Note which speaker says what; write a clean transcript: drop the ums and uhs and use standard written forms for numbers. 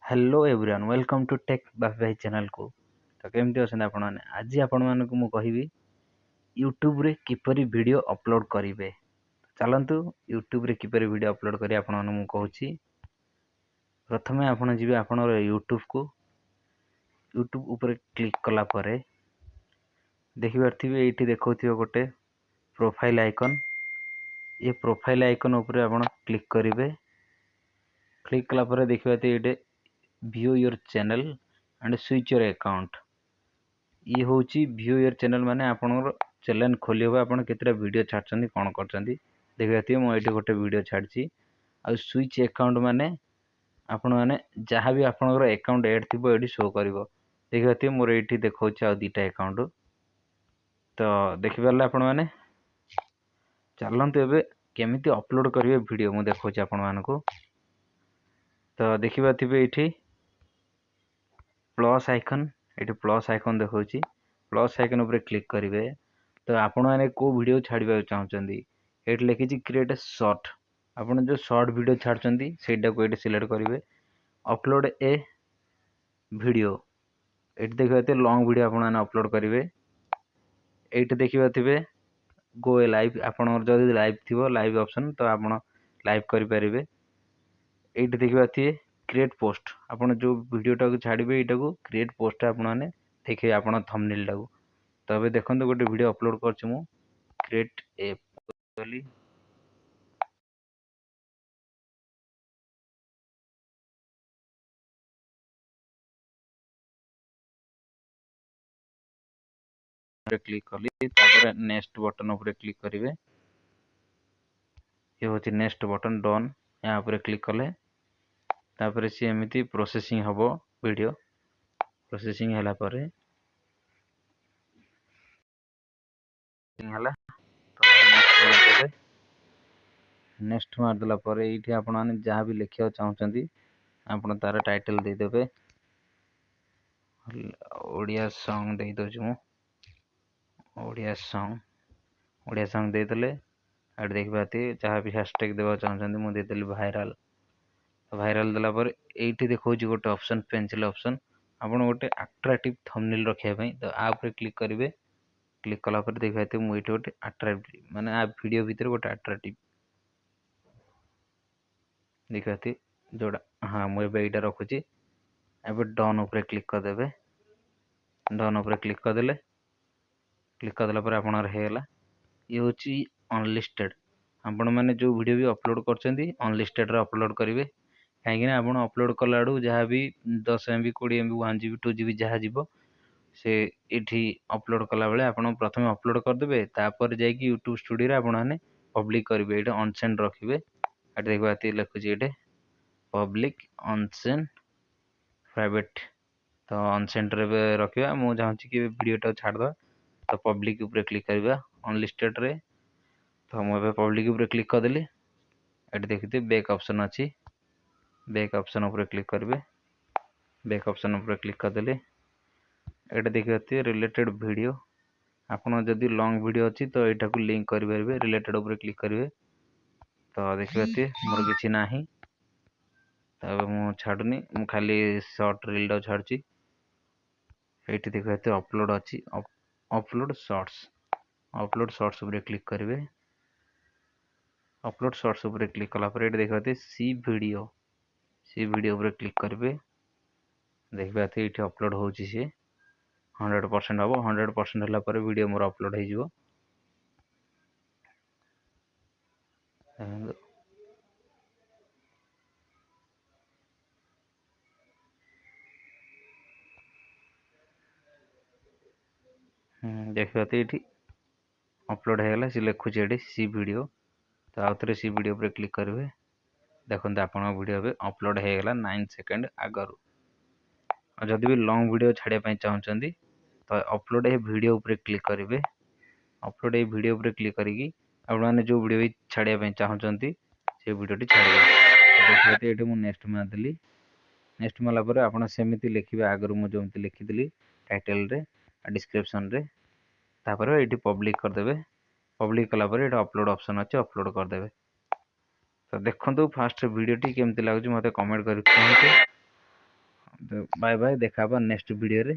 Speaker 1: Hello everyone welcome to tech बाफी भाई channel को। तो केमती अच्छा आपण मैंने आज आपण मानक मु कहबी यूट्यूब रे किपरि वीडियो अपलोड करेंगे। चलतु यूट्यूब रे किपरि वीडियो अपलोड करी आपण मानक मु कहूची। प्रथमे आपण जिबे आपण यूट्यूब को यूट्यूब ऊपर क्लिक कला परे देखि पारथिबे एठी देखौथिबे गोटे प्रोफाइल आइकन। ये प्रोफाइल आइकन ऊपर आपण क्लिक करेंगे। क्लिक कला परे देखिबाती एटे view your channel and switch your account. ये होची व्यू योर चैनल माने आपनर चैनल खोली हो आपण केतरा वीडियो छाडछंदी कोन करछंदी देखिबाती मो एठी गोटे वीडियो छाडची। आ स्विच अकाउंट माने आपण माने जहाँ भी आपनर अकाउंट ऐड थिबो एठी शो करिवो। देखिबाती मोर एठी देखौची आ दीटा अकाउंट। तो देखि परले आपण माने चलंतु एबे केमिति अपलोड करिवे वीडियो मु देखौची आपण मानको। तो देखिबाथिबे एठी प्लस आइकन ये प्लस आइकन देखा प्लस आइकन उपर क्लिक करेंगे। तो आपण मैंने को वीडियो छाड़ा चाहते ये लिखी क्रिएट ए शॉर्ट। आपन जो शॉर्ट वीडियो छाड़ती से सिलेक्ट करेंगे अपलोड ए वीडियो। ये देखिए लॉन्ग वीडियो आपने अपलोड करेंगे। ये देखिए गो ए लाइव आपन जब लाइव थी लाइव ऑप्शन तो आप लाइव करेंगे। ये देखिए क्रिएट पोस्ट आपन जो वीडियोटा को छाड़े यहाँ को क्रिएट पोस्ट आपने देखिए आप थंबनेल टाको। तो अबे देखो गोटे वीडियो अपलोड करछु मु क्रिएट ए क्लिक कली नेक्स्ट बटन उपर क्लिक करेंगे। ये हूँ नेक्स्ट बटन डन यहाँ पर क्लिक कले तापर सी एमती प्रोसेसिंग हम वीडियो प्रोसेसिंग है पर नेक्स्ट मारदेला ये आपने जहाँ भी लिखा चाहते आप तार टाइटल देदेवे ओडिया सॉन्ग दे दो ओडिया सॉन्ग देदेले आठ देखिए जहाँ भी हैशटैग देवा चाहते मुझे देदेली भाइराल। भाइराल देलापर ये देखो गोटे ऑप्शन पेंसिल ऑप्शन आपन गोटे अट्रैक्टिव थंबनेल रखापी। तो आप क्लिक करेंगे। क्लिक कलापर देखिए मुझे गोटे अट्रैक्टिव माने आ वीडियो भितर गोटे अट्रैक्टिव देखिए जोड़ा हाँ मुझे यहाँ रखुची। एबे डन उपर क्लिक करदे। डन उपर क्लिक करदे क्लिक करदेला पर आपनर होगा। ये हूँ अनलिस्टेड आपण मैंने जो वीडियो भी अपलोड कर अनलिस्टेड रे अपलोड करेंगे। कहीं आप अपलोड कला जहाँ भी 10 MB 20 MB 1 GB 2 GB जहाँ जीव से ये अपलोड कला बेले आप प्रथम अपलोड करदे तापर जाकि यूट्यूब स्टूडियो आपने पब्लिक करेंगे। ये अनसेंड रखिए ये देखिए लिखुची ये पब्लिक अनसेंड प्राइवेट। तो अनसेंड रे रखा मुझे चाहूँगी कि वीडियोटा छाड़द। तो पब्लिक उपर क्लिक करवा अनलिस्टेड रे। तो मुझे पब्लिक उपर क्लिक करदेली ये देखिए बैक ऑप्शन अच्छी बैक ऑप्शन उपर क्लिक करेंगे। बैक ऑप्शन उपर क्लिक करदेली ये देखिए रिलेटेड वीडियो आपन जदि लॉन्ग वीडियो अच्छी तो यहाँ को लिंक करेंगे रिलेटेड उपर क्लिक करेंगे। तो देखिए मोर किसी ना तब मुझे छाड़ुनी मु खाली शॉर्ट रील छाड़ी ये देखिए अपलोड अच्छी अपलोड शॉर्ट्स उपर क्लिक करेंगे। अपलोड शॉर्ट्स उपर क्लिक कलापर ये देखिए सी वीडियो उपर क्लिक करेंगे। देखिए ये अपलोड हो 100% हम 100% है वीडियो मोर अपलोड हो। देखिए ये अपलोड होगा सी लिखुची ये सी वीडियो। तो आउ थे सी वीडियो पर क्लिक करेंगे। देखते आप वीडियो भी अपलोड होगा 9 सेकेंड आगु। जदि भी लॉन्ग वीडियो छाड़ापी चाहते तो अपलोड ए वीडियो उपर क्लिक करेंगे। अपलोड ए वीडियो उपर क्लिक करी आपने जो वीडियो भी छाड़ापी चाहते से वीडियो छाड़े। देखिए ये मुझे नेक्स्ट मारदेली नेक्स्ट मारापर आपड़ सेमती लिखे आगु मुझे जमी लिखी टाइटल रे डिस्क्रिप्शन रे तापर ये पब्लिक करदे। पब्लिक कलापर ये अपलोड ऑप्शन अच्छे अपलोड करदे। तो देखो फास्ट वीडियो टी केमती लगुच मत कमेंट कर कहते। ତ ବାଏ ବାଏ, ଦେଖା ହବା ନେକ୍ସଟ ଭିଡ଼ିଓରେ।